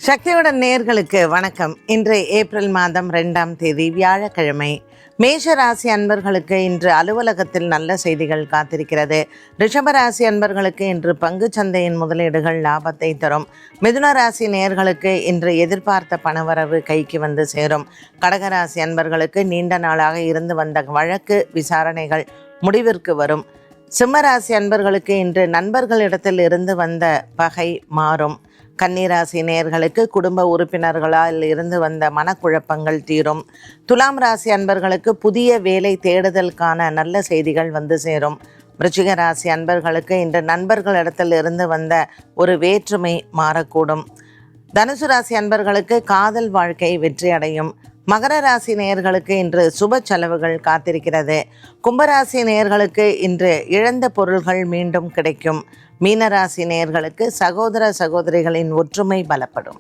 சக்தியுடன் நேயர்களுக்கு வணக்கம். இன்று ஏப்ரல் மாதம் 2ஆம் தேதி வியாழக்கிழமை. மேஷ ராசி அன்பர்களுக்கு இன்று அலுவலகத்தில் நல்ல செய்திகள் காத்திருக்கிறது. ரிஷபராசி அன்பர்களுக்கு இன்று பங்கு சந்தையின் முதலீடுகள் லாபத்தை தரும். மிதுன ராசி நேயர்களுக்கு இன்று எதிர்பார்த்த பணவரவு கைக்கு வந்து சேரும். கடகராசி அன்பர்களுக்கு நீண்ட நாளாக இருந்து வந்த வழக்கு விசாரணைகள் முடிவிற்கு வரும். சிம்மராசி அன்பர்களுக்கு இன்று நண்பர்களிடத்தில் இருந்து வந்த பகை மாறும். கன்னிராசி நேயர்களுக்கு குடும்ப உறுப்பினர்களால் இருந்து வந்த மனக்குழப்பங்கள் தீரும். துலாம் ராசி அன்பர்களுக்கு புதிய வேலை தேடுதலுக்கான நல்ல செய்திகள் வந்து சேரும். விருச்சிக ராசி அன்பர்களுக்கு இன்று நண்பர்களிடத்தில் இருந்து வந்த ஒரு வேற்றுமை மாறக்கூடும். தனுசு ராசி அன்பர்களுக்கு காதல் வாழ்க்கை வெற்றி அடையும். மகர ராசி நேயர்களுக்கு இன்று சுப செலவுகள் காத்திருக்கிறது. கும்பராசி நேயர்களுக்கு இன்று இழந்த பொருள்கள் மீண்டும் கிடைக்கும். மீனராசி நேயர்களுக்கு சகோதர சகோதரிகளின் ஒற்றுமை பலப்படும்.